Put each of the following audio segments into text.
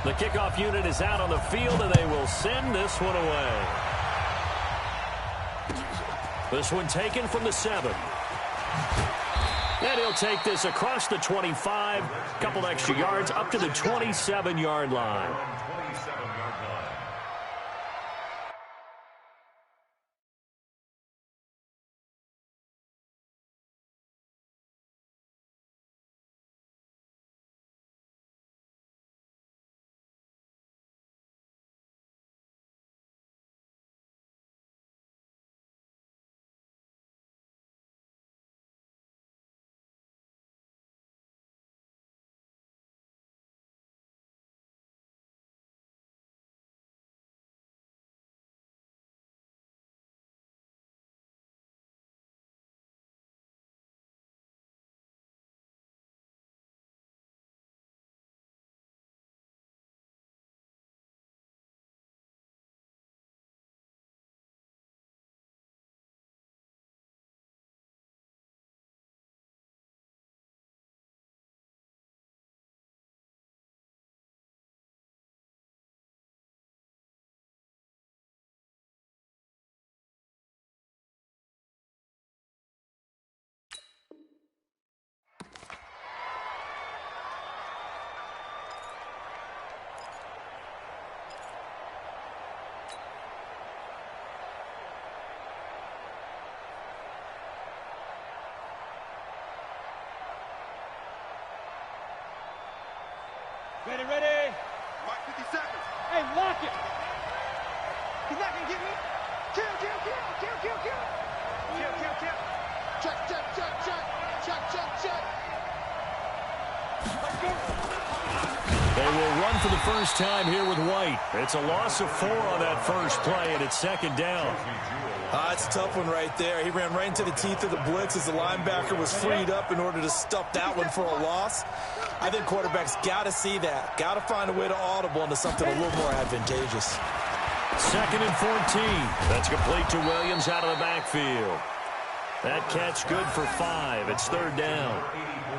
The kickoff unit is out on the field, and they will send this one away. This one taken from the 7. And he'll take this across the 25, couple extra yards up to the 27-yard line. Ready, ready. Mark 57. Hey, lock it. He's not going to get me. Kill, kill, kill, kill, kill, kill. Kill, kill, kill. Check, check, check, check. Check, check, check. Let's go. They will run for the first time here with White. It's a loss of 4 on that first play, and it's second down. It's a tough one right there. He ran right into the teeth of the blitz as the linebacker was freed up in order to stuff that one for a loss. I think quarterbacks got to see that. Got to find a way to audible into something a little more advantageous. Second and 14. That's complete to Williams out of the backfield. That catch good for 5. It's third down.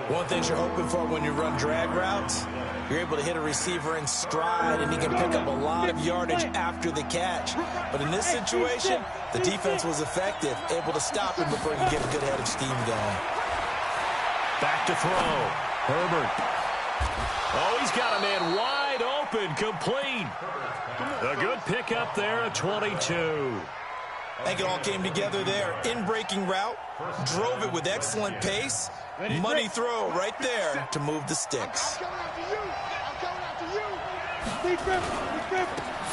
One thing you're hoping for when you run drag routes, you're able to hit a receiver in stride, and he can pick up a lot of yardage after the catch. But in this situation, the defense was effective, able to stop him before he could get a good head of steam going. Back to throw. Herbert. Oh, he's got a man wide open, complete. A good pickup there at 22. I think it all came together there. In-breaking route, drove it with excellent pace. Money throw right there to move the sticks.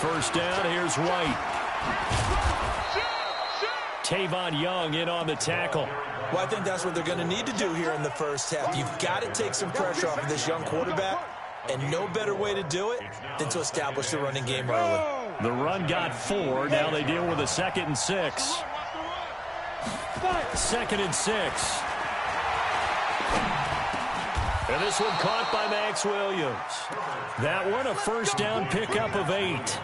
First down, here's White. Tavon Young in on the tackle. Well, I think that's what they're going to need to do here in the first half. You've got to take some pressure off of this young quarterback, and no better way to do it than to establish the running game early. The run got 4. Now they deal with a 2nd and 6. 2nd and 6. And this one caught by Max Williams. That one a first down pickup of 8.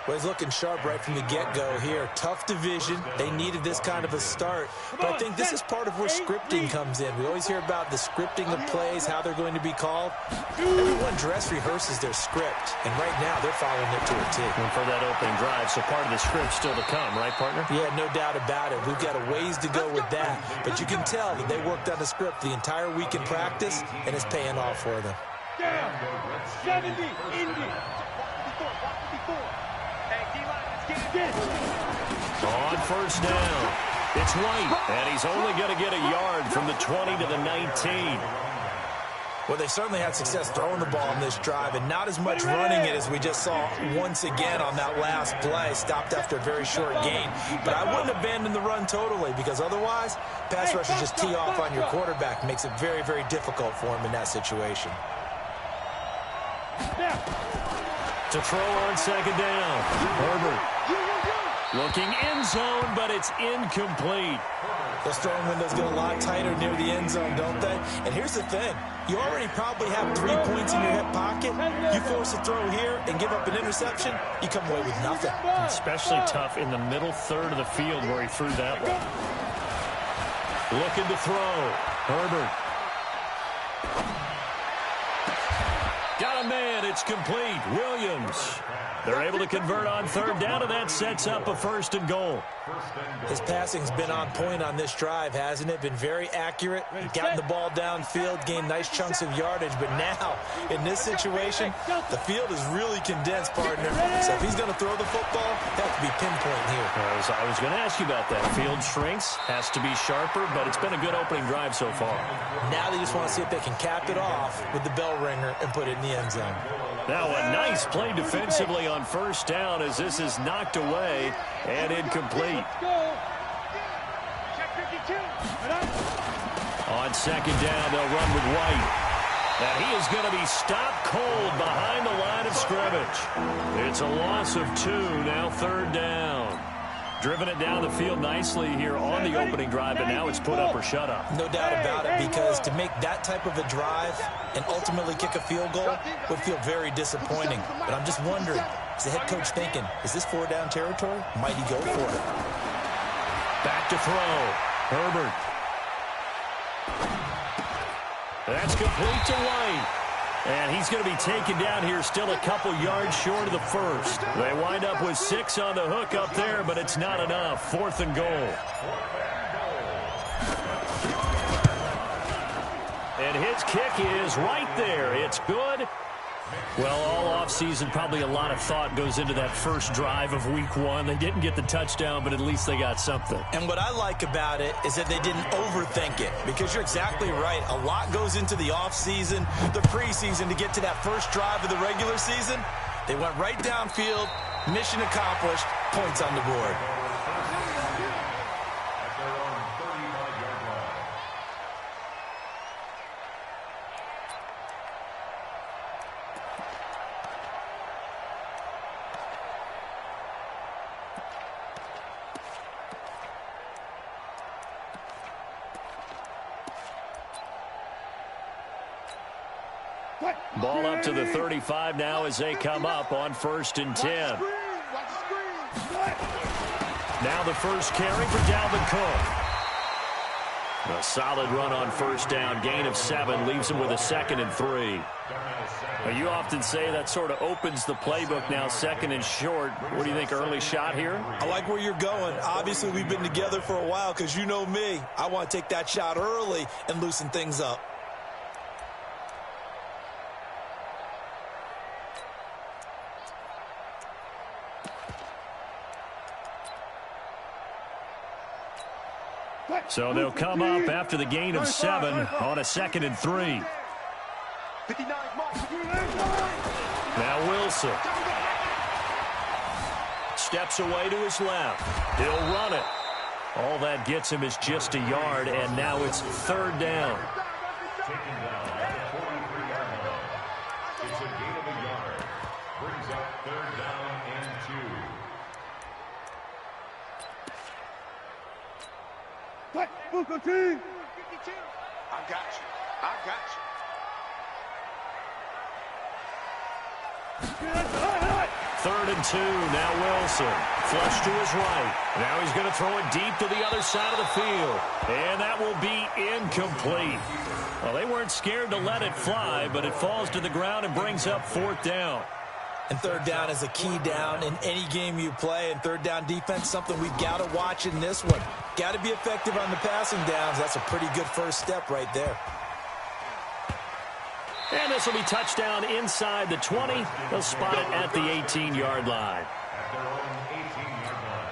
Well, he's looking sharp right from the get-go here. Tough division. They needed this kind of a start. But I think this is part of where scripting comes in. We always hear about the scripting of plays, how they're going to be called. Everyone dress rehearses their script, and right now they're following it to a T. And for that opening drive, so part of the script still to come, right, partner? Yeah, no doubt about it. We've got a ways to go with that. But you can tell that they worked on the script the entire week in practice, and it's paying off for them. Down. 70, Indy. On first down, it's White, and he's only going to get a yard from the 20 to the 19. Well, they certainly had success throwing the ball in this drive, and not as much running it as we just saw once again on that last play, stopped after a very short gain. But I wouldn't abandon the run totally, because otherwise, pass rushers just tee off on your quarterback. Makes it very, very difficult for him in that situation. To throw on second down, Herbert looking end zone, but it's incomplete. Those throwing windows get a lot tighter near the end zone, don't they? And here's the thing. You already probably have 3 points in your hip pocket. You force a throw here and give up an interception, you come away with nothing. Especially tough in the middle third of the field where he threw that one. Looking to throw. Herbert. Got a man. It's complete. Williams. They're able to convert on third down, and that sets up a 1st and goal. His passing's been on point on this drive, hasn't it? Been very accurate, gotten the ball downfield, gained nice chunks of yardage. But now, in this situation, the field is really condensed, partner. So if he's going to throw the football, it has to be pinpoint here. I was going to ask you about that. Field shrinks, has to be sharper, but it's been a good opening drive so far. Now they just want to see if they can cap it off with the bell ringer and put it in the end zone. Now a nice play defensively on 1st down as this is knocked away and incomplete. On 2nd down, they'll run with White. And he is going to be stopped cold behind the line of scrimmage. It's a loss of 2, now 3rd down. Driven it down the field nicely here on the opening drive, and now it's put up or shut up. No doubt about it, because to make that type of a drive and ultimately kick a field goal would feel very disappointing. But I'm just wondering, is the head coach thinking, is this 4-down territory? Might he go for it? Back to throw. Herbert. That's complete to White. And he's going to be taken down here still a couple yards short of the 1st. They wind up with 6 on the hook up there, but it's not enough. 4th and goal. And his kick is right there. It's good. Well, all offseason, probably a lot of thought goes into that first drive of week 1. They didn't get the touchdown, but at least they got something. And what I like about it is that they didn't overthink it, because you're exactly right. A lot goes into the offseason, the preseason to get to that first drive of the regular season. They went right downfield, mission accomplished, points on the board. Ball up to the 35 now as they come up on 1st and 10. Now the first carry for Dalvin Cook. A solid run on 1st down. Gain of 7 leaves him with a 2nd and 3. Now, you often say that sort of opens the playbook now, 2nd and short. What do you think, early shot here? I like where you're going. Obviously, we've been together for a while, because you know me. I want to take that shot early and loosen things up. So they'll come up after the gain of 7 on a 2nd and 3. Now Wilson. Steps away to his left. He'll run it. All that gets him is just a yard, and now it's 3rd down. It's a gain of a yard. Brings up 3rd down and 2. Buco team. 52. I got you. I got you. 3rd and 2. Now Wilson. Flush to his right. Now he's going to throw it deep to the other side of the field. And that will be incomplete. Well, they weren't scared to let it fly, but it falls to the ground and brings up 4th down. And 3rd down is a key down in any game you play. And 3rd down defense, something we've got to watch in this one. Got to be effective on the passing downs. That's a pretty good first step right there. And this will be touchdown inside the 20. They'll spot it at the 18-yard line. At their own 18-yard line.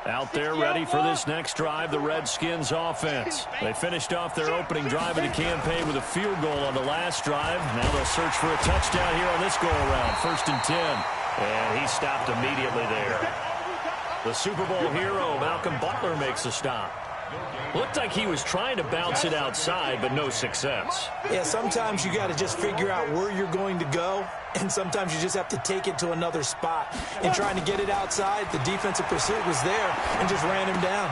Out there ready for this next drive, the Redskins offense. They finished off their opening drive of the campaign with a field goal on the last drive. Now they'll search for a touchdown here on this go-around. 1st and 10. And he stopped immediately there. The Super Bowl hero, Malcolm Butler, makes a stop. Looked like he was trying to bounce it outside, but no success. Yeah, sometimes you got to just figure out where you're going to go, and sometimes you just have to take it to another spot. In trying to get it outside, the defensive pursuit was there and just ran him down.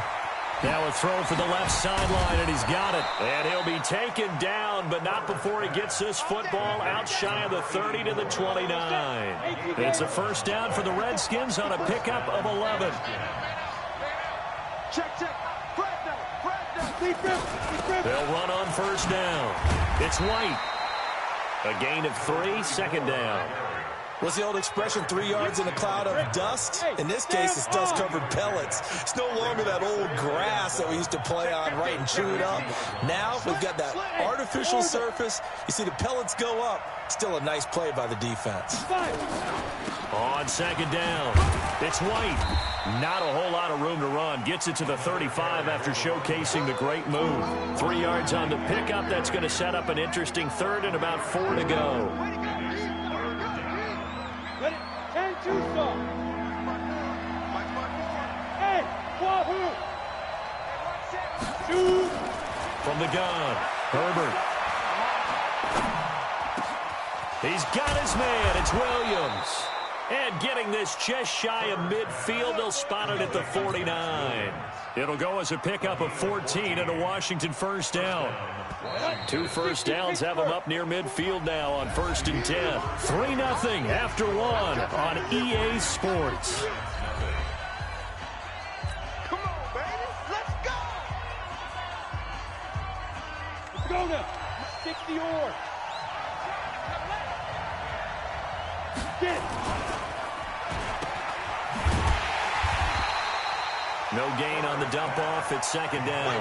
Now a throw for the left sideline, and he's got it. And he'll be taken down, but not before he gets this football out shy of the 30 to the 29. It's a first down for the Redskins on a pickup of 11. Check. They'll run on first down. It's White. A gain of 3, second down. What's the old expression, 3 yards in a cloud of dust? In this case, it's dust-covered pellets. It's no longer that old grass that we used to play on, right, and chew it up. Now we've got that artificial surface. You see the pellets go up. Still a nice play by the defense. On second down, it's White. Not a whole lot of room to run. Gets it to the 35 after showcasing the great move. 3 yards on the pickup. That's going to set up an interesting third and about 4 to go. Hey, Wahoo! From the gun, Herbert. He's got his man. It's Williams. And getting this just shy of midfield, they'll spot it at the 49. It'll go as a pickup of 14 and a Washington first down. 2 first downs have them up near midfield now on 1st and 10. 3-0 after 1 on EA Sports. Come on, baby. Let's go. Let's go now. Stick the oar. Get it. No gain on the dump off. It's second down.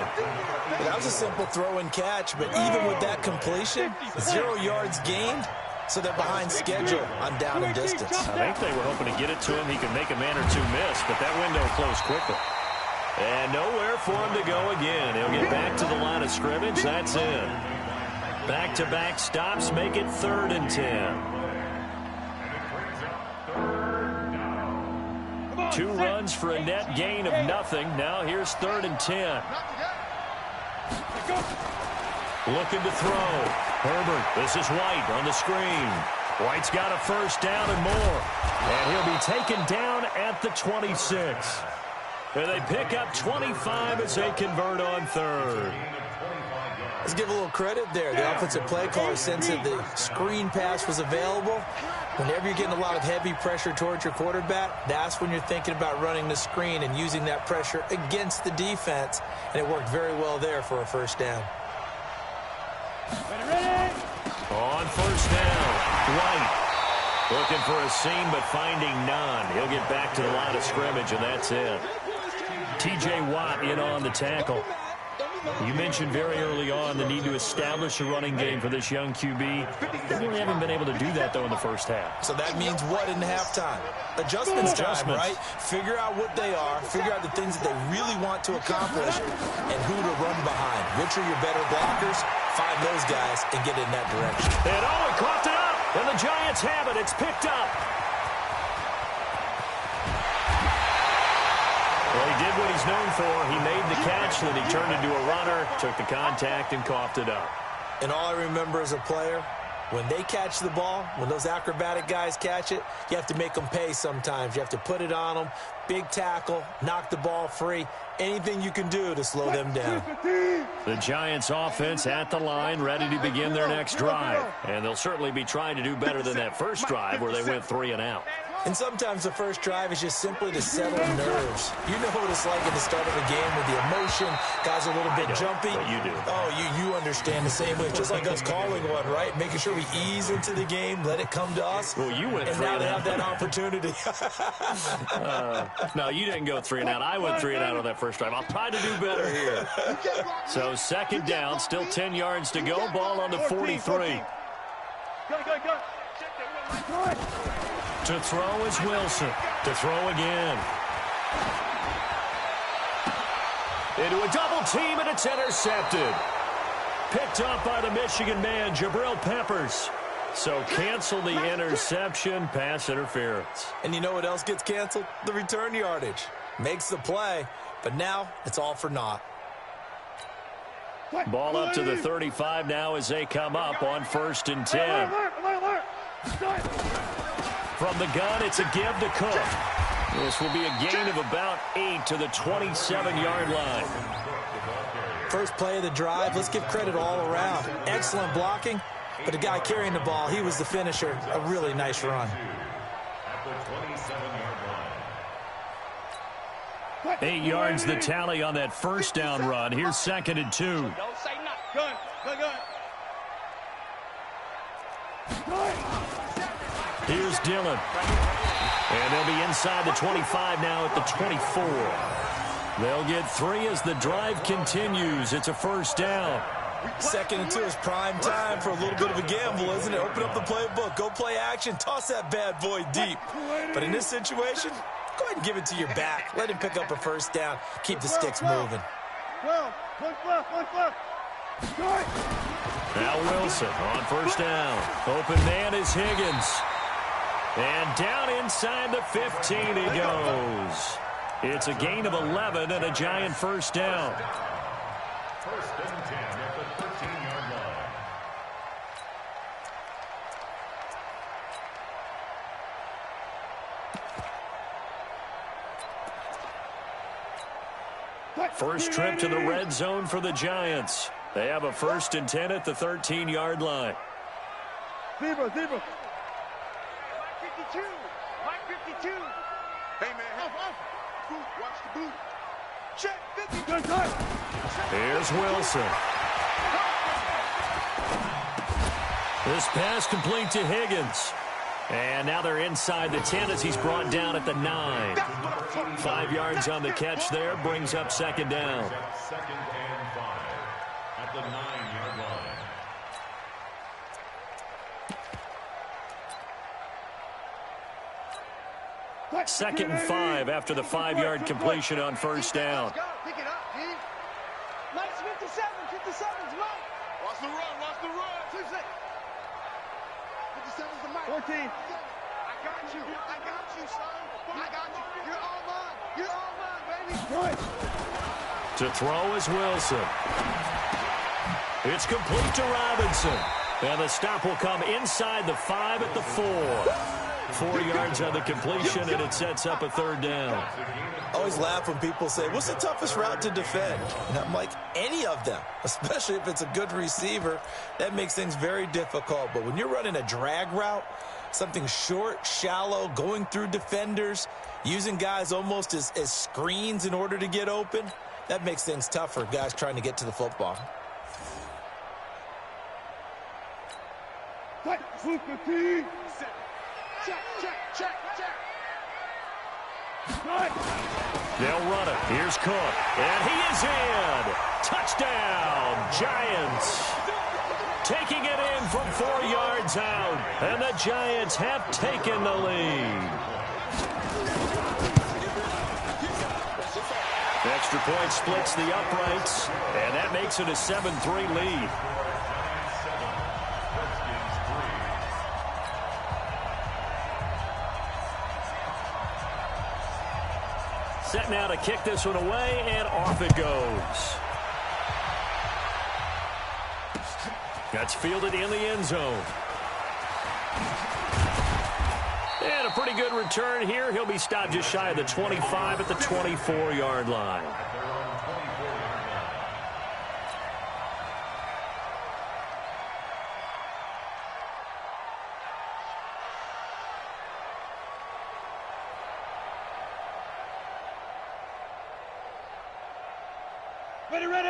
That was a simple throw and catch, but even with that completion, 0 yards gained, so they're behind schedule on down and distance. I think they were hoping to get it to him. He could make a man or two miss, but that window closed quickly. And nowhere for him to go again. He'll get back to the line of scrimmage. That's in. Back-to-back stops make it 3rd and 10. 2 runs for a net gain of nothing. Now here's 3rd and 10. Looking to throw. Herbert, this is White on the screen. White's got a first down and more. And he'll be taken down at the 26. And they pick up 25 as they convert on 3rd. Let's give a little credit there. The offensive play caller sensed that the screen pass was available. Whenever you're getting a lot of heavy pressure towards your quarterback, that's when you're thinking about running the screen and using that pressure against the defense. And it worked very well there for a first down. On first down, White looking for a seam but finding none. He'll get back to the line of scrimmage, and that's it. T.J. Watt in on the tackle. You mentioned very early on the need to establish a running game for this young QB. They really haven't been able to do that, though, in the first half. So that means what in halftime? Adjustments time, right? Figure out what they are, figure out the things that they really want to accomplish, and who to run behind. Which are your better blockers? Find those guys and get in that direction. And he coughed it up, and the Giants have it. It's picked up. Well, he did what he's known for. He made the catch, then he turned into a runner, took the contact, and coughed it up. And all I remember as a player, when they catch the ball, when those acrobatic guys catch it, you have to make them pay sometimes. You have to put it on them, big tackle, knock the ball free, anything you can do to slow them down. The Giants offense at the line, ready to begin their next drive. And they'll certainly be trying to do better than that first drive where they went 3 and out. And sometimes the first drive is just simply to settle nerves. You know what it's like at the start of a game with the emotion. Guys are a little bit jumpy. But you do. Oh, you understand the same way. Just like us calling one, right? Making sure we ease into the game, let it come to us. Well, you went 3 and now and they out. have that opportunity. No, you didn't go 3 and out. I went 3 and out on that first drive. I'll try to do better here. So second down, still 10 yards to go. Ball on the 43. To throw is Wilson. To throw again. Into a double team, and it's intercepted. Picked up by the Michigan man, Jabril Peppers. So cancel the interception, pass interference. And you know what else gets canceled? The return yardage. Makes the play, but now it's all for naught. Ball up to the 35 now as they come up on 1st and 10. From the gun, it's a give to Cook. This will be a gain of about 8 to the 27-yard line. First play of the drive, let's give credit all around. Excellent blocking, but the guy carrying the ball, he was the finisher. A really nice run. At the 27-yard line. 8 yards the tally on that first down run. Here's 2nd and 2. Don't say nothing. Gun. Here's Dillon. And they'll be inside the 25 now at the 24. They'll get 3 as the drive continues. It's a first down. 2nd and 2 is prime time for a little bit of a gamble, isn't it? Open up the playbook, go play action, toss that bad boy deep. But in this situation, go ahead and give it to your back. Let him pick up a first down. Keep the sticks moving. Now Wilson on first down. Open man is Higgins. And down inside the 15 he goes. It's a gain of 11 and a Giant first down. First and 10 at the 13-yard line. First trip to the red zone for the Giants. They have a 1st and 10 at the 13-yard line. Zebra. Mike 52. Mike 52. Hey, man. Watch the boot. Check 50. Here's Wilson. This pass complete to Higgins. And now they're inside the 10 as he's brought down at the 9. 5 yards on the catch there. Brings up 2nd down. 2nd and 5 at the 9-yard line. Second and 5 after the 5-yard completion on first down. Pick it up, G. Mike's 57. 57's Mike. Watch the run. 57's the Mike. 14. I got you, son. I got you. You're all mine, baby. To throw is Wilson. It's complete to Robinson. And the stop will come inside the 5 at the 4. 4 yards on the completion, and it sets up a 3rd down. I always laugh when people say, what's the toughest route to defend? And I'm like, any of them, especially if it's a good receiver. That makes things very difficult. But when you're running a drag route, something short, shallow, going through defenders, using guys almost as screens in order to get open, that makes things tough for guys trying to get to the football. Check. They'll run it. Here's Cook. And he is in. Touchdown, Giants. Taking it in from 4 yards out. And the Giants have taken the lead. Extra point splits the uprights. And that makes it a 7-3 lead. Set now to kick this one away, and off it goes. That's fielded in the end zone. And a pretty good return here. He'll be stopped just shy of the 25 at the 24-yard line.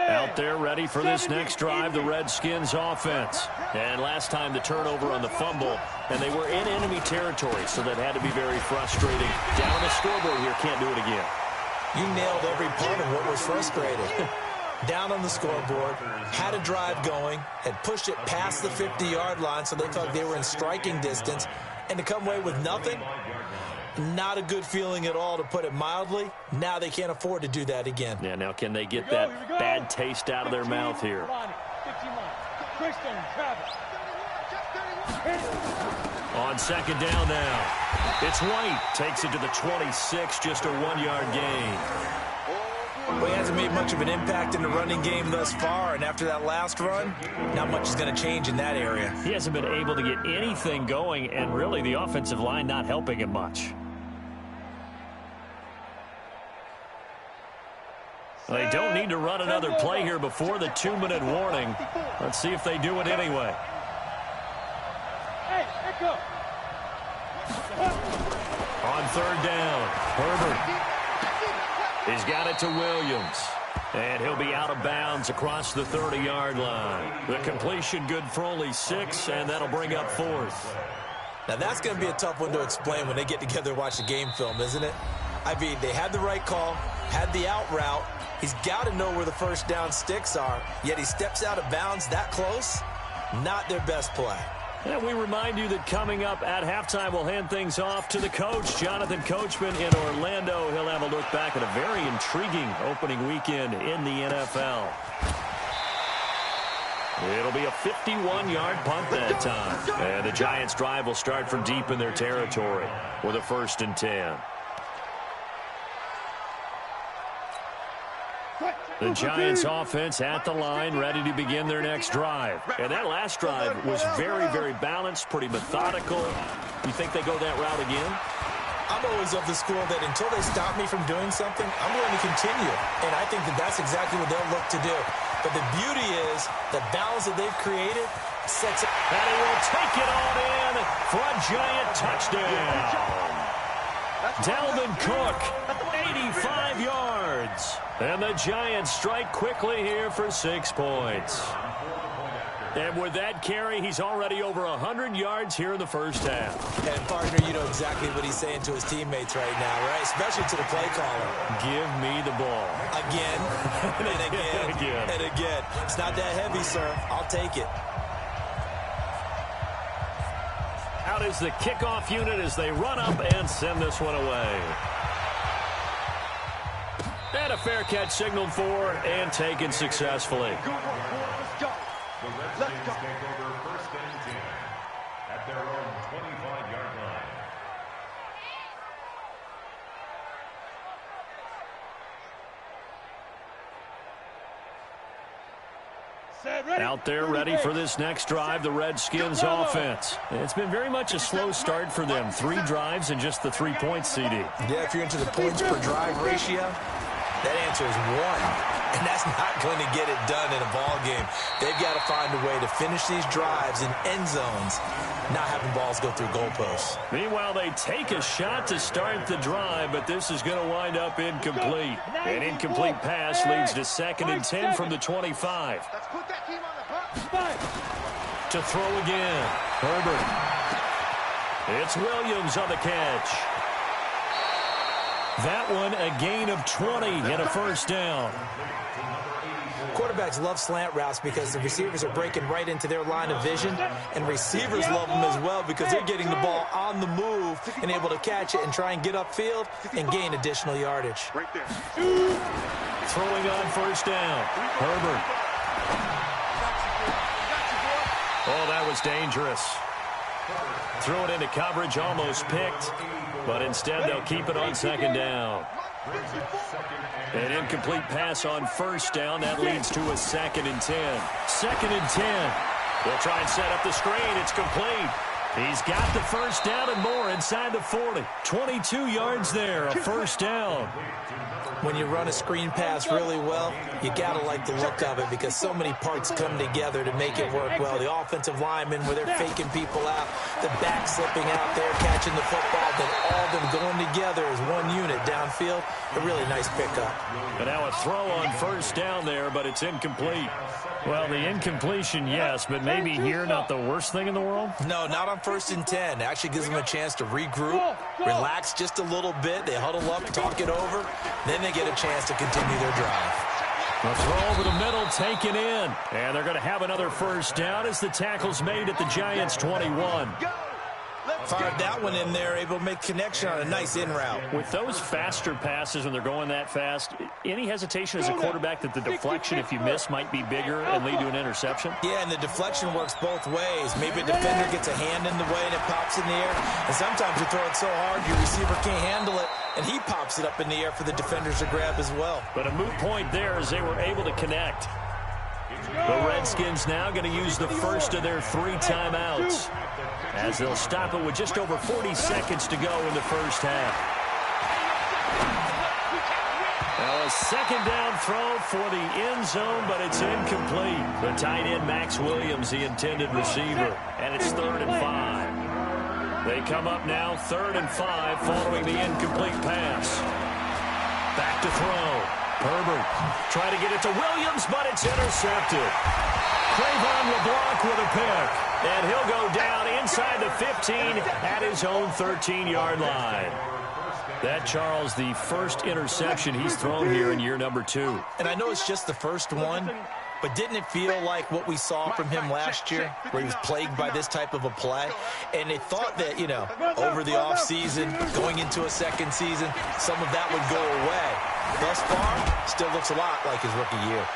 Out there ready for this next drive, the Redskins offense. And last time the turnover on the fumble, and they were in enemy territory, so that had to be very frustrating. Down on the scoreboard here, can't do it again. You nailed every part of what was frustrating. Down on the scoreboard, had a drive going, had pushed it past the 50-yard line, so they felt they were in striking distance, and to come away with nothing, not a good feeling at all, to put it mildly. Now they can't afford to do that again. Yeah, now can they get that bad taste out of their mouth here? On second down now, it's White. Takes it to the 26, just a 1-yard gain. Well, he hasn't made much of an impact in the running game thus far, and after that last run, not much is going to change in that area. He hasn't been able to get anything going, and really the offensive line not helping him much. They don't need to run another play here before the 2-minute warning. Let's see if they do it anyway. Hey, echo. On third down, Herbert. He's got it to Williams. And he'll be out of bounds across the 30-yard line. The completion good for only 6, and that'll bring up 4th. Now, that's going to be a tough one to explain when they get together and watch the game film, isn't it? I mean, they had the right call, had the out route. He's got to know where the first down sticks are, yet he steps out of bounds that close. Not their best play. And we remind you that coming up at halftime, we'll hand things off to the coach, Jonathan Coachman in Orlando. He'll have a look back at a very intriguing opening weekend in the NFL. It'll be a 51-yard punt that time. And the Giants' drive will start from deep in their territory with a 1st and 10. The Giants offense at the line, ready to begin their next drive. And that last drive was very, very balanced, pretty methodical. You think they go that route again? I'm always of the school that until they stop me from doing something, I'm going to continue. And I think that that's exactly what they'll look to do. But the beauty is the balance that they've created sets it. And he will take it on in for a Giant touchdown. Dalvin Cook, 85 yards. And the Giants strike quickly here for 6 points. And with that carry, he's already over 100 yards here in the first half. And, partner, you know exactly what he's saying to his teammates right now, right? Especially to the play caller. Give me the ball. Again, and again, and again. It's not that heavy, sir. I'll take it. Out is the kickoff unit as they run up and send this one away. And a fair catch signaled for and taken successfully. The Redskins take over 1st and 10 at their own 25-yard line. Out there ready for this next drive, the Redskins offense. It's been very much a slow start for them. 3 drives and just the 3 points, CD. Yeah, if you're into the points per drive ratio, that answer is 1. And that's not going to get it done in a ball game. They've got to find a way to finish these drives in end zones, not having balls go through goalposts. Meanwhile, they take a shot to start the drive, but this is going to wind up incomplete. An incomplete pass leads to 2nd and 10 from the 25. To throw again, Herbert. It's Williams on the catch. That one a gain of 20 and a 1st down. Quarterbacks love slant routes because the receivers are breaking right into their line of vision, and receivers love them as well because they're getting the ball on the move and able to catch it and try and get upfield and gain additional yardage. Throwing on 1st down, Herbert. Oh, that was dangerous. Threw it into coverage, almost picked, but instead they'll keep it on 2nd down. An incomplete pass on 1st down. That leads to a 2nd and 10. 2nd and 10. They'll try and set up the screen. It's complete. He's got the 1st down and more inside the 40. 22 yards there, a 1st down. When you run a screen pass really well, you got to like the look of it because so many parts come together to make it work well. The offensive linemen, where they're faking people out, the back slipping out there, catching the football, then all of them going together as one unit downfield. A really nice pickup. And now a throw on 1st down there, but it's incomplete. Well, the incompletion, yes, but maybe here not the worst thing in the world? No, not on 1st and 10. It actually gives them a chance to regroup, relax just a little bit. They huddle up, talk it over. Then they get a chance to continue their drive. A throw over the middle, taken in. And they're going to have another 1st down as the tackle's made at the Giants' 21. Fired that one in there, able to make connection on a nice in route. With those faster passes when they're going that fast, any hesitation as a quarterback that the deflection, if you miss, might be bigger and lead to an interception? Yeah, and the deflection works both ways. Maybe a defender gets a hand in the way and it pops in the air. And sometimes you throw it so hard your receiver can't handle it, and he pops it up in the air for the defenders to grab as well. But a moot point there as they were able to connect. The Redskins now going to use the first of their 3 timeouts, as they'll stop it with just over 40 seconds to go in the first half. Now a second down throw for the end zone, but it's incomplete. The tight end, Max Williams, the intended receiver. And it's 3rd and 5. They come up now 3rd and 5 following the incomplete pass. Back to throw. Herbert trying to get it to Williams, but it's intercepted. Trayvon LeBlanc with a pick. And he'll go down inside the 15 at his own 13-yard line. That, Charles, the first interception he's thrown here in year number 2. And I know it's just the first one, but didn't it feel like what we saw from him last year, where he was plagued by this type of a play? And they thought that, you know, over the offseason, going into a second season, some of that would go away. Thus far, still looks a lot like his rookie year.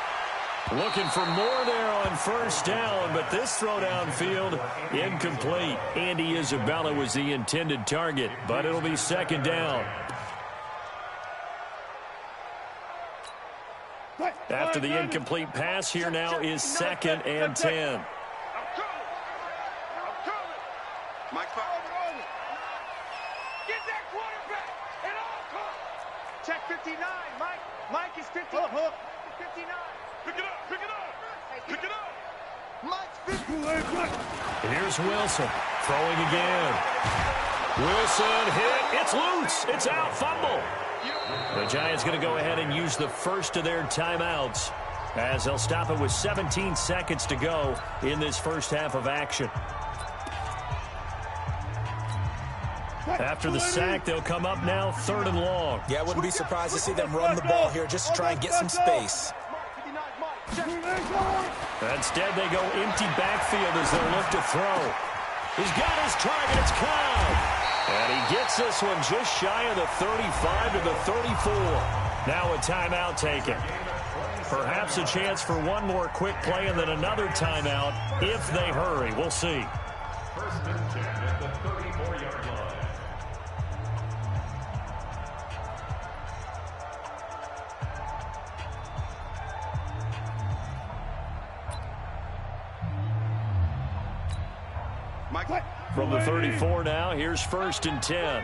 Looking for more there on first down, but this throw downfield incomplete. Andy Isabella was the intended target, but it'll be second down. After the incomplete pass, here now is 2nd and 10. Get that quarterback and all come. Check 59, Mike. Mike is 59. 59. Pick it up, pick it up, pick it up. Mike's 59. Here's Wilson throwing again. Wilson hit. It's loose. It's out. Fumble. The Giants going to go ahead and use the first of their timeouts as they'll stop it with 17 seconds to go in this first half of action. After the sack, they'll come up now 3rd and long. Yeah, I wouldn't be surprised to see them run the ball here just to try and get some space. Instead, they go empty backfield as they'll look to throw. He's got his target. It's Cobb. And he gets this one just shy of the 35 to the 34. Now a timeout taken. Perhaps a chance for one more quick play and then another timeout if they hurry. We'll see. 1st and 10 at the 34-yard line. From the 34 now, here's 1st and 10.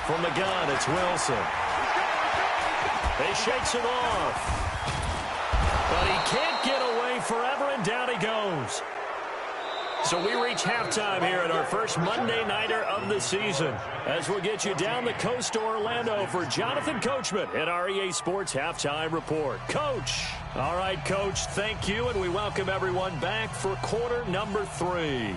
From the gun, it's Wilson. He shakes it off. But he can't get away forever, and down he goes. So we reach halftime here at our first Monday Nighter of the season as we'll get you down the coast to Orlando for Jonathan Coachman at our EA Sports Halftime Report. Coach. All right, Coach, thank you, and we welcome everyone back for quarter number 3.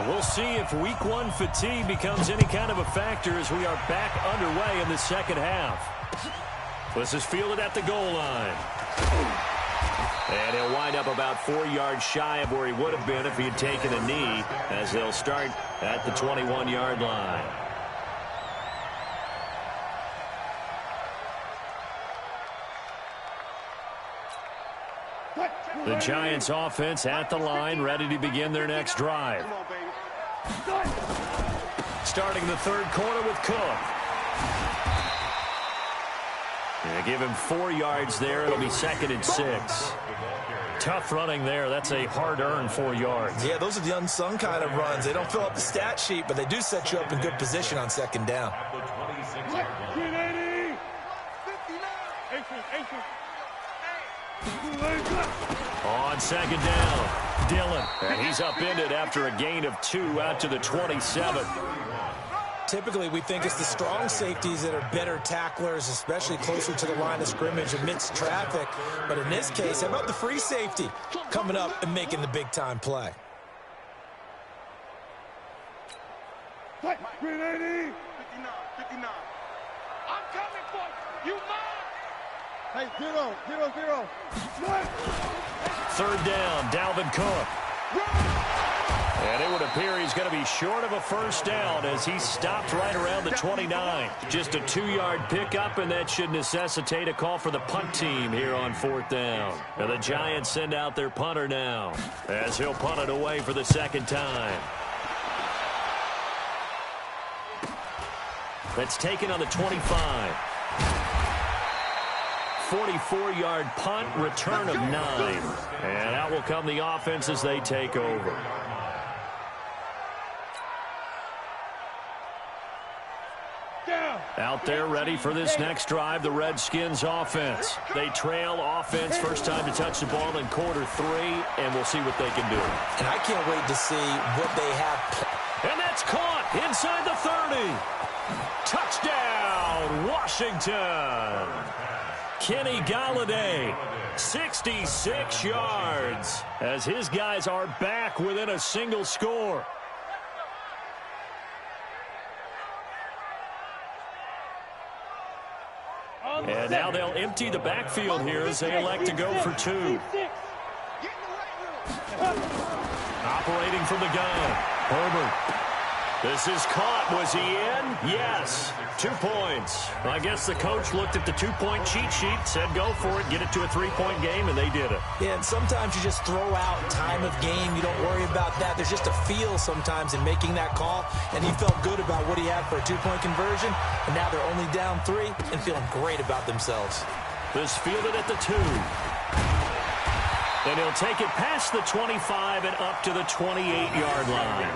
We'll see if week 1 fatigue becomes any kind of a factor as we are back underway in the second half. This is fielded at the goal line. And he'll wind up about 4 yards shy of where he would have been if he had taken a knee as they'll start at the 21-yard line. The Giants offense at the line, ready to begin their next drive. Starting the 3rd quarter with Cook. They give him 4 yards there. It'll be 2nd and 6. Tough running there. That's a hard-earned 4 yards. Yeah, those are the unsung kind of runs. They don't fill up the stat sheet, but they do set you up in good position on 2nd down. On 2nd down, Dillon. And he's upended after a gain of 2 out to the 27. Typically, we think it's the strong safeties that are better tacklers, especially closer to the line of scrimmage amidst traffic. But in this case, how about the free safety coming up and making the big-time play? Green 80. 59, 59. I'm coming for you. You mine. Hey, 0, 0, 0. 3rd down, Dalvin Cook. And it would appear he's going to be short of a first down as he stopped right around the 29. Just a 2-yard pickup, and that should necessitate a call for the punt team here on 4th down. And the Giants send out their punter now as he'll punt it away for the 2nd time. That's taken on the 25. 44-yard punt, return of 9. And out will come the offense as they take over. Out there ready for this next drive, the Redskins offense. They trail offense, first time to touch the ball in quarter 3, and we'll see what they can do. And I can't wait to see what they have. And that's caught inside the 30. Touchdown, Washington. Kenny Golladay, 66 yards, as his guys are back within a single score. And now they'll empty the backfield here as they elect to go for 2. Operating from the gun, Herbert. This is caught. Was he in? Yes. 2 points. I guess the coach looked at the 2-point cheat sheet, said go for it, get it to a 3-point game, and they did it. Yeah, and sometimes you just throw out time of game. You don't worry about that. There's just a feel sometimes in making that call, and he felt good about what he had for a 2-point conversion, and now they're only down 3 and feeling great about themselves. This fielded at the 2. And he'll take it past the 25 and up to the 28-yard line.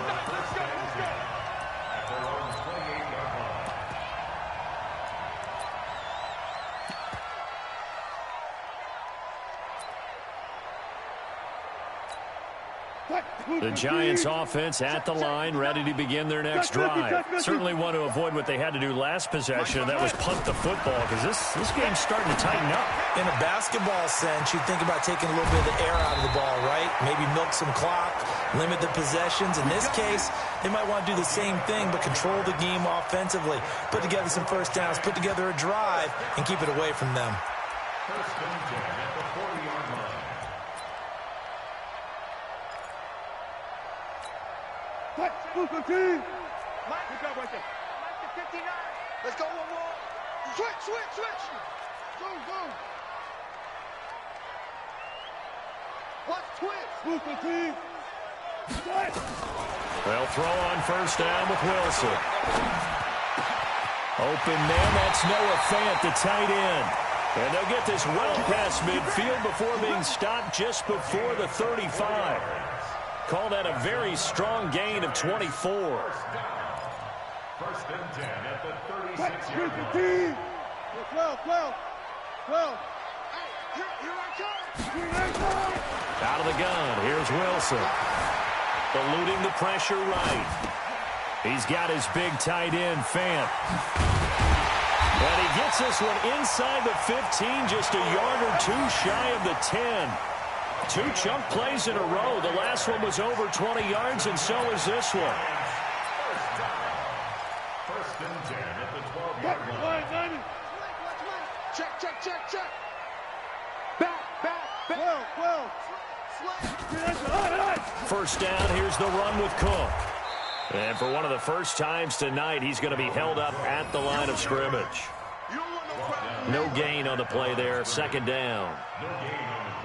The Giants offense at the line, ready to begin their next drive. Certainly want to avoid what they had to do last possession. That was punt the football, because this game's starting to tighten up. In a basketball sense, you think about taking a little bit of the air out of the ball, right? Maybe milk some clock, limit the possessions. In this case, they might want to do the same thing, but control the game offensively. Put together some first downs, put together a drive, and keep it away from them. First and 10 at the 40-yard line. Mike, pick up right there. Mike to 59. Let's go one more. Switch. Go. Watch twitch. They'll throw on first down with Wilson. Open man, that's Noah Fant, the tight end. And they'll get this well past midfield before being stopped just before the 35. Call that a very strong gain of 24. First and 10 at the 36-yard line. 12. Hey, here I come. Out of the gun, here's Wilson. Eluding the pressure right. He's got his big tight end, Fant. And he gets this one inside the 15, just a yard or 2 shy of the 10. 2 chunk plays in a row. The last one was over 20 yards, and so is this one. First and 10 at the 12-yard line. Check. Back. 12. First down, here's the run with Cook. And for one of the first times tonight, he's going to be held up at the line of scrimmage. No gain on the play there, second down.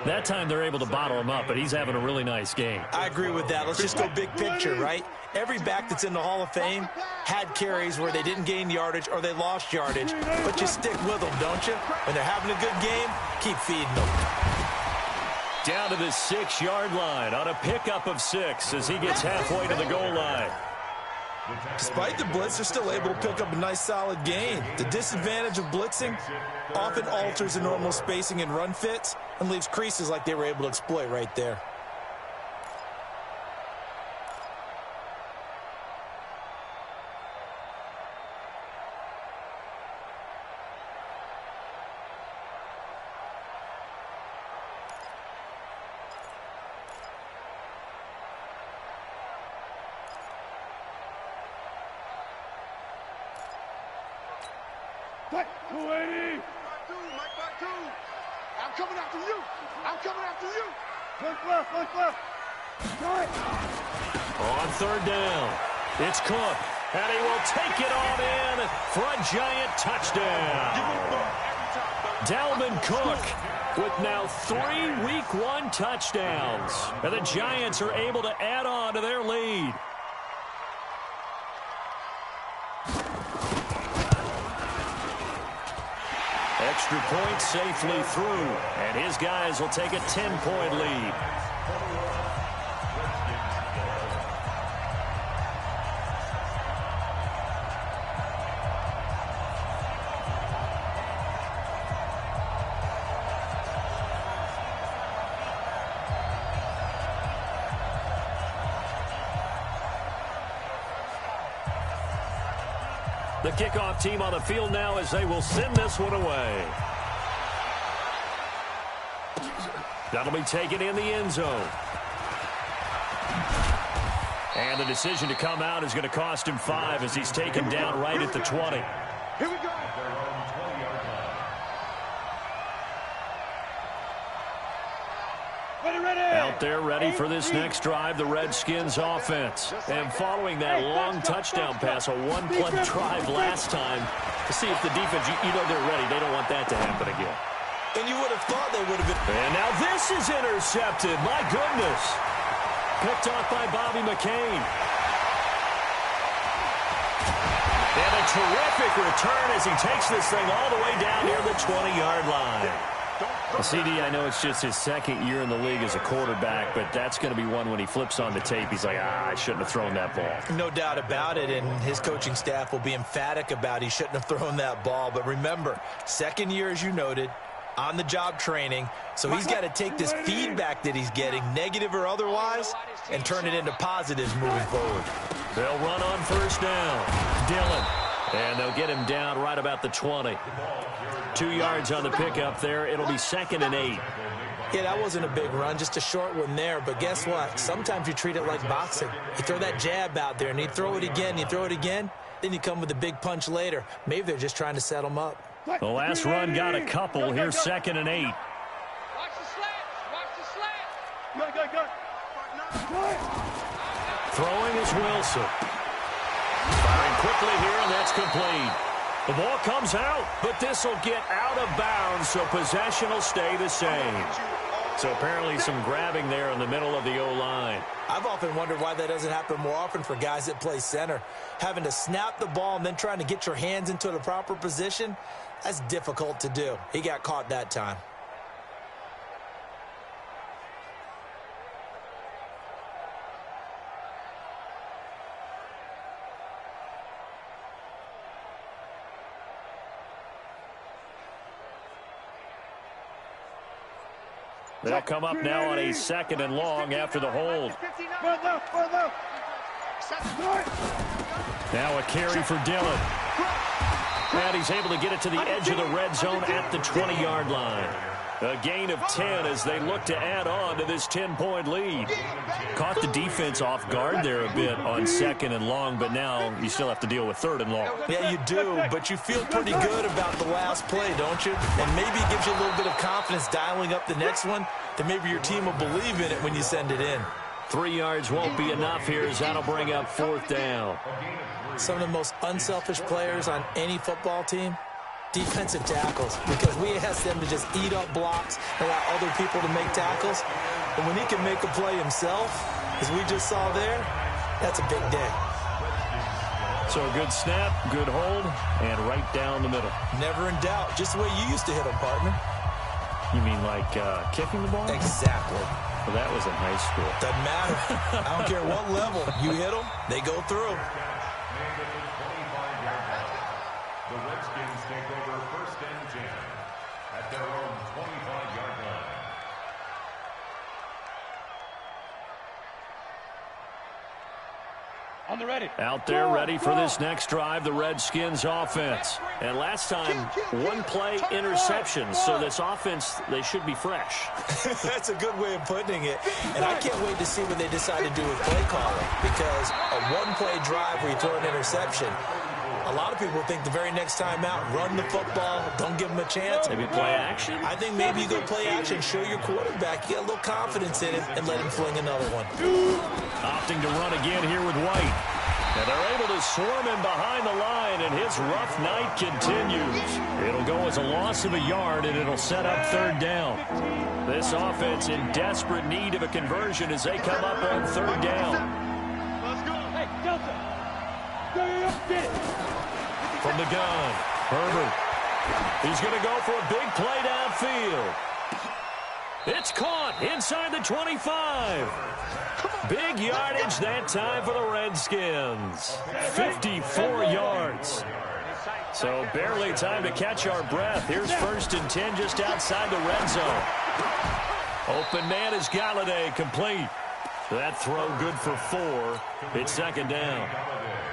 That time they're able to bottle him up, but he's having a really nice game. I agree with that. Let's just go big picture, right? Every back that's in the Hall of Fame had carries where they didn't gain yardage or they lost yardage, but you stick with them, don't you? When they're having a good game, keep feeding them. Down to the 6-yard line on a pickup of 6 as he gets halfway to the goal line. Despite the blitz, they're still able to pick up a nice solid gain. The disadvantage of blitzing often alters the normal spacing and run fits and leaves creases like they were able to exploit right there. Mike, 280. Mike, 2. I'm coming after you. Look left. On third down, it's Cook, and he will take it on in for a giant touchdown. Dalvin Cook with now 3 Week 1 touchdowns, and the Giants are able to add on to their lead. Extra point safely through, and his guys will take a 10-point lead. The kickoff team on the field now as they will send this one away. That'll be taken in the end zone. And the decision to come out is going to cost him 5 as he's taken down right at the 20. Here we go. Out there ready for this next drive, the Redskins offense. And following that long touchdown pass, a one-play drive last time, to see if the defense, you know they're ready. They don't want that to happen again. And you would have thought they would have been. And now this is intercepted. My goodness. Picked off by Bobby McCain. And a terrific return as he takes this thing all the way down near the 20-yard line. Well, CD, I know it's just his second year in the league as a quarterback, but that's going to be one when he flips on the tape. He's like, I shouldn't have thrown that ball. No doubt about it, and his coaching staff will be emphatic about he shouldn't have thrown that ball. But remember, second year, as you noted, on-the-job training, so he's got to take this feedback that he's getting, negative or otherwise, and turn it into positives moving forward. They'll run on first down. Dillon. And they'll get him down right about the 20. 2 yards on the pickup there. It'll be 2nd and 8. Yeah, that wasn't a big run, just a short one there. But guess what? Sometimes you treat it like boxing. You throw that jab out there, and you throw it again, then you come with a big punch later. Maybe they're just trying to set him up. The last run got a couple. Here's 2nd and 8. Watch the slant. Watch the slant. Go. Throwing is Wilson. Firing quickly here, and that's complete. The ball comes out, but this will get out of bounds, so possession will stay the same. So apparently some grabbing there in the middle of the O-line. I've often wondered why that doesn't happen more often for guys that play center. Having to snap the ball and then trying to get your hands into the proper position, that's difficult to do. He got caught that time. They'll come up now on a 2nd and long after the hold. Now a carry for Dillon. And he's able to get it to the edge of the red zone at the 20-yard line. A gain of 10 as they look to add on to this 10-point lead. Caught the defense off guard there a bit on 2nd and long, but now you still have to deal with 3rd and long. Yeah, you do, but you feel pretty good about the last play, don't you? And maybe it gives you a little bit of confidence dialing up the next one, that maybe your team will believe in it when you send it in. 3 yards won't be enough here as that'll bring up 4th down. Some of the most unselfish players on any football team, defensive tackles, because we ask them to just eat up blocks and allow other people to make tackles. But when he can make a play himself, as we just saw there, that's a big day. So a good snap, good hold, and right down the middle. Never in doubt. Just the way you used to hit them, partner. You mean like kicking the ball? Exactly. Well, that was in high school. Doesn't matter. I don't care what level. You hit them, they go through. The Redskins take over 1st and 10 at their own 25-yard line. On the ready. Out there ready for this next drive, the Redskins offense. And last time, one play interception. So this offense, they should be fresh. That's a good way of putting it. And I can't wait to see what they decide to do with play calling. Because a one-play drive where you throw an interception, a lot of people think the very next time out, run the football, don't give them a chance. Maybe play action? I think maybe you go play action, show your quarterback, you got a little confidence in him, and let him fling another one. Opting to run again here with White. And they're able to swarm him behind the line, and his rough night continues. It'll go as a loss of a yard, and it'll set up 3rd down. This offense in desperate need of a conversion as they come up on 3rd down. Let's go. Hey, Delta. Get it. From the gun, Herbert He's going to go for a big play downfield. It's caught inside the 25. Big yardage that time for the Redskins. 54 yards. So barely time to catch our breath. Here's 1st and 10 just outside the red zone. Open man is Galladay, complete. That throw good for 4. It's 2nd down.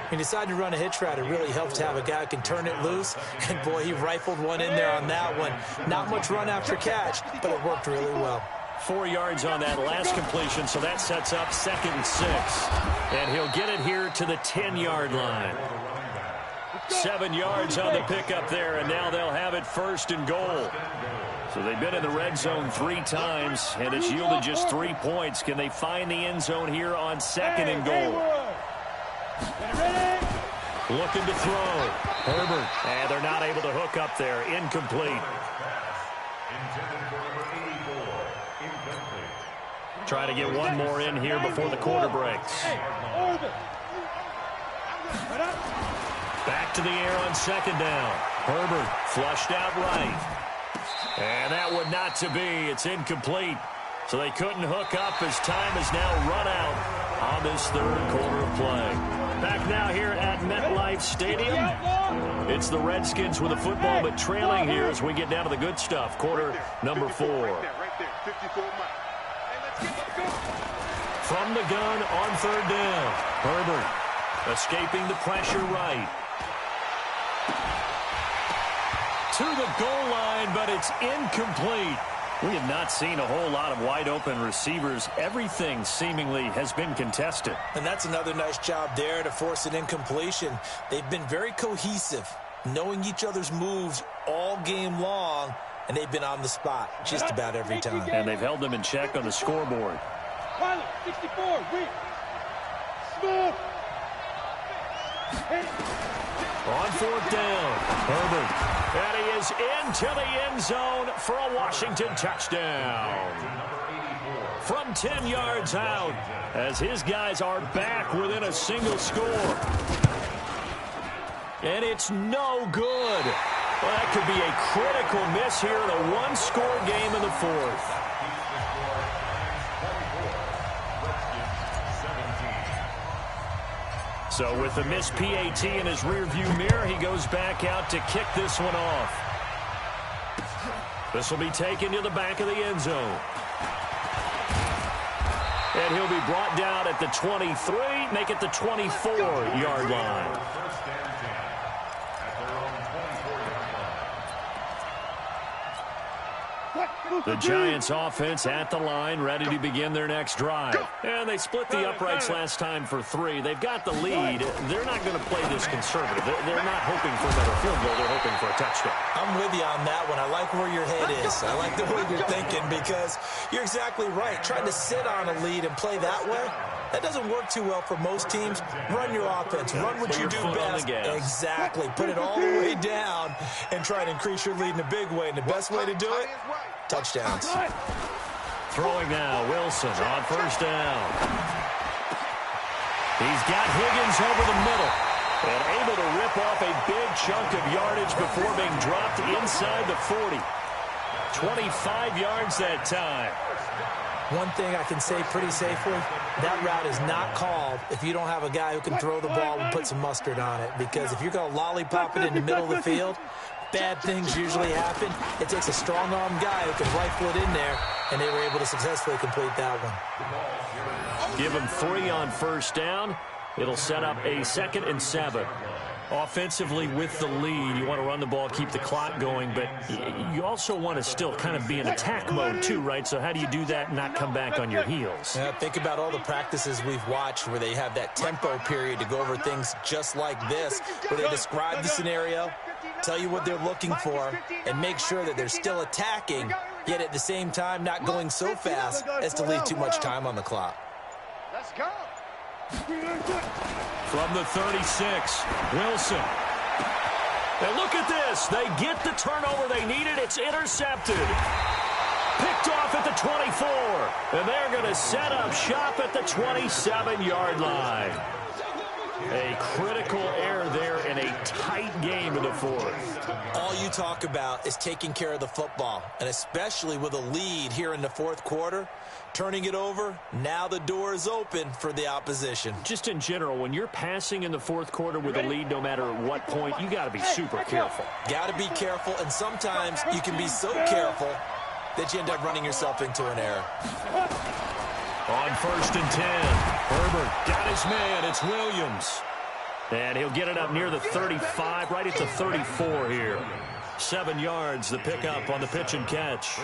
He decided to run a hitch route. It really helps to have a guy who can turn it loose. And, boy, he rifled one in there on that one. Not much run after catch, but it worked really well. 4 yards on that last completion, so that sets up 2nd and 6. And he'll get it here to the 10-yard line. 7 yards on the pickup there, and now they'll have it 1st and goal. So they've been in the red zone 3 times, and it's yielded just 3 points. Can they find the end zone here on 2nd and goal? Looking to throw. Herbert. And they're not able to hook up there. Incomplete. Try to get one more in here before the quarter breaks. Back to the air on 2nd down. Herbert flushed out right. And that would not to be. It's incomplete. So they couldn't hook up as time has now run out on this 3rd quarter of play. Back now here at MetLife Stadium. It's the Redskins with the football, but trailing here as we get down to the good stuff. Quarter number 4. From the gun on 3rd down. Herbert escaping the pressure right. To the goal line, but it's incomplete. We have not seen a whole lot of wide-open receivers. Everything seemingly has been contested. And that's another nice job there to force an incompletion. They've been very cohesive, knowing each other's moves all game long, and they've been on the spot just about every time. And they've held them in check on the scoreboard. 64, Smooth. On 4th down, Herbert. And he is into the end zone for a Washington touchdown. From 10 yards out, as his guys are back within a single score. And it's no good. Well, that could be a critical miss here in a one-score game in the 4th. So with the missed PAT in his rearview mirror, he goes back out to kick this one off. This will be taken to the back of the end zone. And he'll be brought down at the 23, make it the 24-yard line. The Giants offense at the line, ready to begin their next drive. And they split the uprights last time for 3. They've got the lead. They're not going to play this conservative. They're not hoping for another field goal. They're hoping for a touchdown. I'm with you on that one. I like where your head is. I like the way you're thinking because you're exactly right. Trying to sit on a lead and play that way, that doesn't work too well for most teams. Run your offense. Run what you do best. Exactly. Put it all the way down and try to increase your lead in a big way. And the best way to do it, touchdowns. Throwing now, Wilson on 1st down. He's got Higgins over the middle and able to rip off a big chunk of yardage before being dropped inside the 40. 25 yards that time. One thing I can say pretty safely, that route is not called if you don't have a guy who can throw the ball and put some mustard on it. Because if you're going to lollipop it in the middle of the field, bad things usually happen. It takes a strong-arm guy who can rifle it in there, and they were able to successfully complete that one. Give him 3 on 1st down. It'll set up a 2nd and 7. Offensively with the lead, you want to run the ball, keep the clock going, but you also want to still kind of be in attack mode too, right? So how do you do that and not come back on your heels? Yeah, think about all the practices we've watched where they have that tempo period to go over things just like this, where they describe the scenario, tell you what they're looking for, and make sure that they're still attacking, yet at the same time not going so fast as to leave too much time on the clock. Let's go. From the 36, Wilson. And look at this. They get the turnover they needed. It's intercepted. Picked off at the 24. And they're going to set up shop at the 27-yard line. A critical error there in a tight tight game in the fourth. All you talk about is taking care of the football, and especially with a lead here in the fourth quarter, turning it over, now the door is open for the opposition. Just in general, when you're passing in the fourth quarter with a lead, no matter at what point, you got to be super careful. Got to be careful, and sometimes you can be so careful that you end up running yourself into an error. On 1st and 10, Herbert got his man. It's Williams. And he'll get it up near the 35, right at the 34 here. 7 yards, the pickup on the pitch and catch.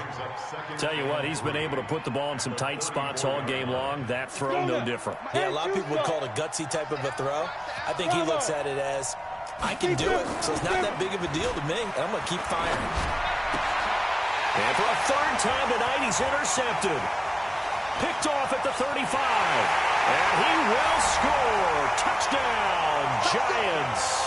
Tell you what, he's been able to put the ball in some tight spots all game long. That throw, no different. Yeah, a lot of people would call it a gutsy type of a throw. I think he looks at it as, I can do it, so it's not that big of a deal to me, and I'm going to keep firing. And for a third time tonight, he's intercepted. Picked off at the 35. And he will score. Touchdown, Giants.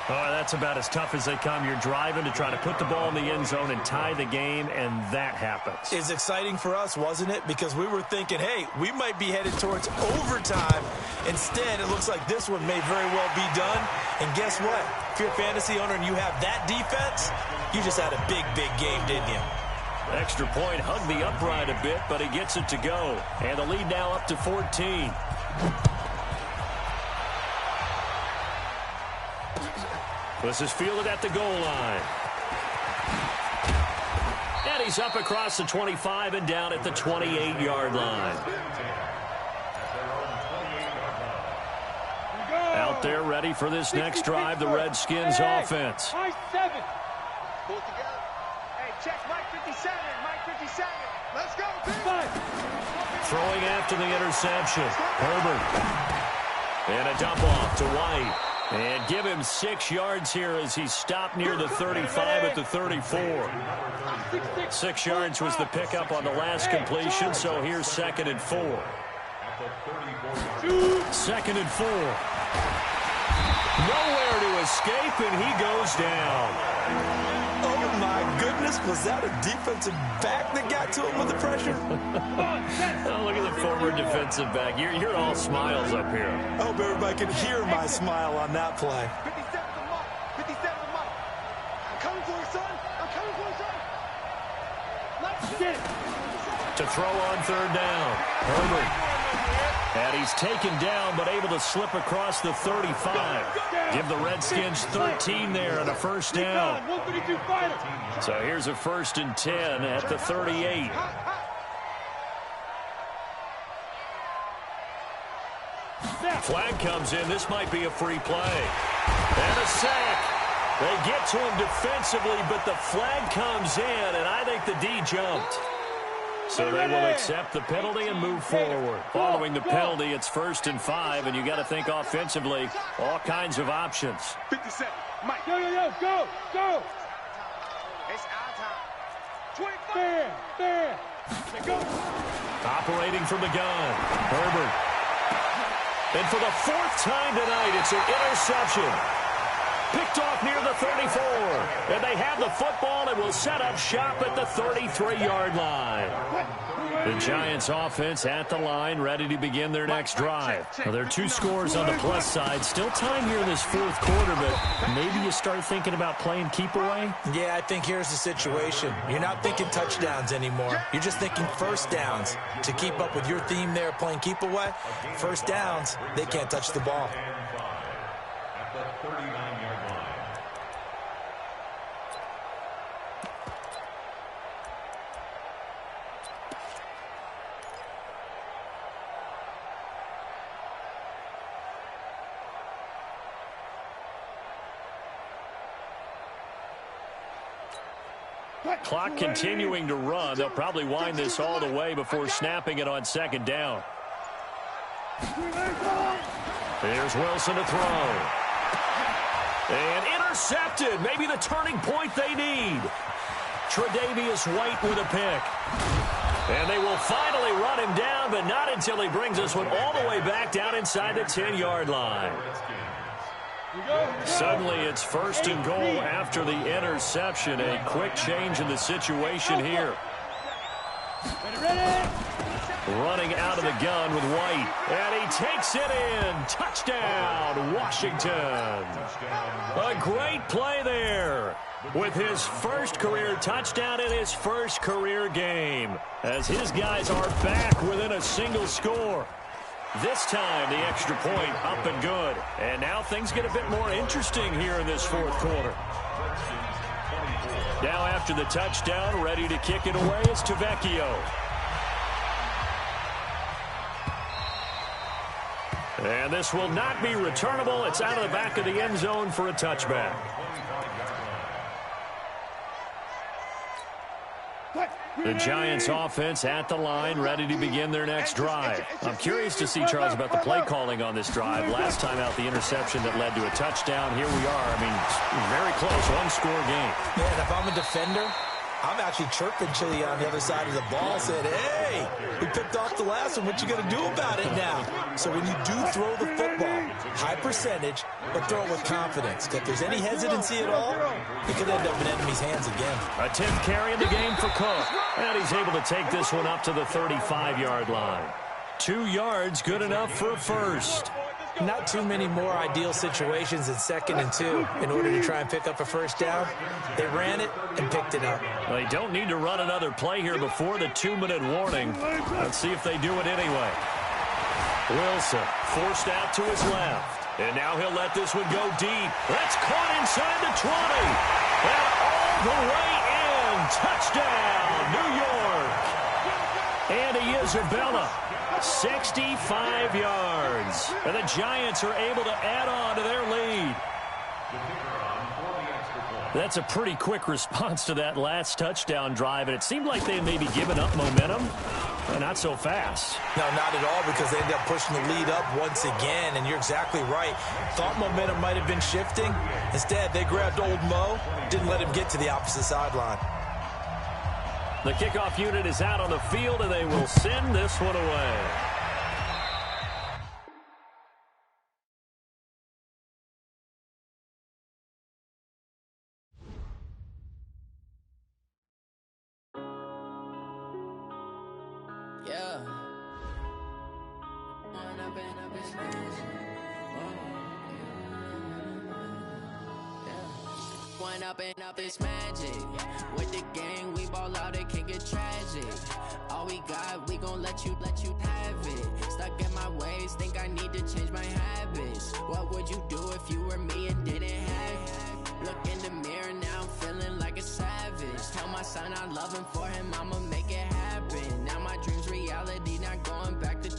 Oh, that's about as tough as they come. You're driving to try to put the ball in the end zone and tie the game, and that happens. It's exciting for us, wasn't it? Because we were thinking, hey, we might be headed towards overtime. Instead, it looks like this one may very well be done. And guess what? If you're a fantasy owner and you have that defense, you just had a big, big game, didn't you? Extra point hugged the upright a bit, but he gets it to go. And the lead now up to 14. This is fielded at the goal line. And he's up across the 25 and down at the 28-yard line. Out there ready for this next drive, the Redskins offense. High 7. Pull it together. Hey, check Mike 57. Mike 57. Let's go, team. Throwing after the interception. Herbert. And a dump off to White. And give him 6 yards here as he stopped near the 35 at the 34. 6 yards was the pickup on the last completion, so here's 2nd and 4. 2nd and 4. Nowhere to escape, and he goes down. Oh, my goodness. Was that a defensive back that got to him with the pressure? Oh, look at the former defensive back. You're all smiles up here. I hope everybody can hear my smile on that play. 57 to Mike. 57 to Mike. I'm coming for you, son. I'm coming for you, son. Let's get it. To throw on 3rd down. Herbert. And he's taken down, but able to slip across the 35. Give the Redskins 13 there and a 1st down. So here's a 1st and 10 at the 38. Flag comes in. This might be a free play. And a sack. They get to him defensively, but the flag comes in, and I think the D jumped. So they will accept the penalty and move forward. Following the penalty, it's 1st and 5, and you got to think offensively, all kinds of options. 57. Mike. Go. It's our time. 25. There. Go. Operating from the gun. Herbert. And for the 4th time tonight, it's an interception. Picked off near the 34. And they have the football and will set up shop at the 33-yard line. The Giants offense at the line, ready to begin their next drive. Now, there are 2 scores on the plus side. Still time here in this 4th quarter, but maybe you start thinking about playing keep away? Yeah, I think here's the situation. You're not thinking touchdowns anymore. You're just thinking 1st downs. To keep up with your theme there, playing keep away, 1st downs, they can't touch the ball. At the 39-yard line. Clock continuing to run. They'll probably wind this all the way before snapping it on 2nd down. Here's Wilson to throw. And intercepted. Maybe the turning point they need. Tre'Davious White with a pick. And they will finally run him down, but not until he brings this one all the way back down inside the 10-yard line. Suddenly it's 1st and goal after the interception. A quick change in the situation here. Ready? Running out of the gun with White. And he takes it in. Touchdown, Washington. A great play there with his first career touchdown in his first career game, as his guys are back within a single score. This time, the extra point up and good. And now things get a bit more interesting here in this fourth quarter. Now after the touchdown, ready to kick it away is Tavecchio. And this will not be returnable. It's out of the back of the end zone for a touchback. The Giants offense at the line, ready to begin their next drive. I'm curious to see, Charles, about the play calling on this drive. Last time out, the interception that led to a touchdown. Here we are. I mean, very close, one-score game. Yeah, and if I'm a defender, I'm actually chirping Chili on the other side of the ball, saying, hey, we picked off the last one. What you going to do about it now? So when you do throw the football, high percentage, but throw it with confidence. If there's any hesitancy at all, it could end up in enemy's hands again. A 10th carry in the game for Cook. And he's able to take this one up to the 35-yard line. 2 yards, good enough for a first. Not too many more ideal situations in 2nd and 2 in order to try and pick up a first down. They ran it and picked it up. They don't need to run another play here before the 2-minute warning. Let's see if they do it anyway. Wilson forced out to his left. And now he'll let this one go deep. That's caught inside the 20. And all the way in. Touchdown, New York. Andy Isabella. 65 yards. And the Giants are able to add on to their lead. That's a pretty quick response to that last touchdown drive, and it seemed like they may be giving up momentum. Not so fast. No, not at all, because they ended up pushing the lead up once again, and you're exactly right. Thought momentum might have been shifting. Instead, they grabbed old Mo, didn't let him get to the opposite sideline. The kickoff unit is out on the field, and they will send this one away. Yeah. One up and up is magic. With the gang, we ball out, it can get tragic. All we got, we gon' let you have it. Stuck in my ways, think I need to change my habits. What would you do if you were me and didn't have it? Look in the mirror, now I'm feeling like a savage. Tell my son I love him, for him I'ma make it happen. Now my dream's reality, not going back to.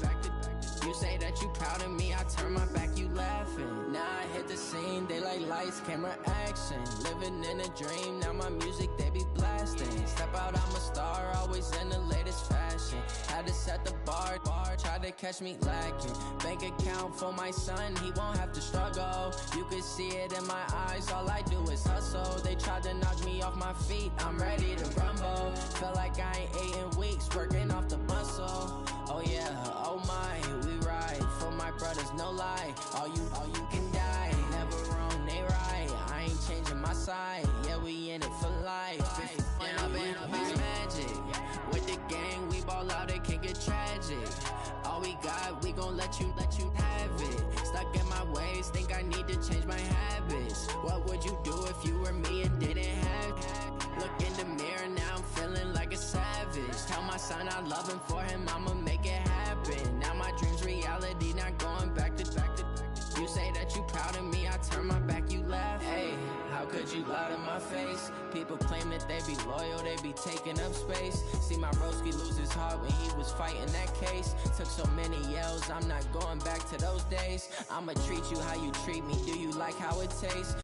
You say that you proud of me, I turn my back, you laughing. Now I hit the scene, they like lights, camera, action. Living in a dream, now my music, they be blasting. Step out, I'm a star, always in the latest fashion. Had to set the bar, try to catch me lacking. Bank account for my son, he won't have to struggle. You could see it in my eyes, all I do is hustle. They tried to knock me off my feet, I'm ready to rumble. Feel like I ain't ate in weeks, working off the muscle. Oh yeah, oh my, we ride for my brothers, no lie. All you can die, never wrong, they right. I ain't changing my side, yeah, we in it for life. It's magic. With the gang, we ball out, it can get tragic. All we got, we gon' let you have it. Stuck in my ways, think I need to change my habits. What would you do if you were me and didn't have it? Look in the mirror, now I'm feeling like a savage. Tell my son I love him, for him I'ma make it happen. Now my dream's reality, not going back to. You say that you proud of me, I turn my back, you laugh. Hey, how could you lie to my face? People claim that they be loyal, they be taking up space. See my broski lose his heart when he was fighting that case. Took so many yells, I'm not going back to those days. I'ma treat you how you treat me, do you like how it tastes?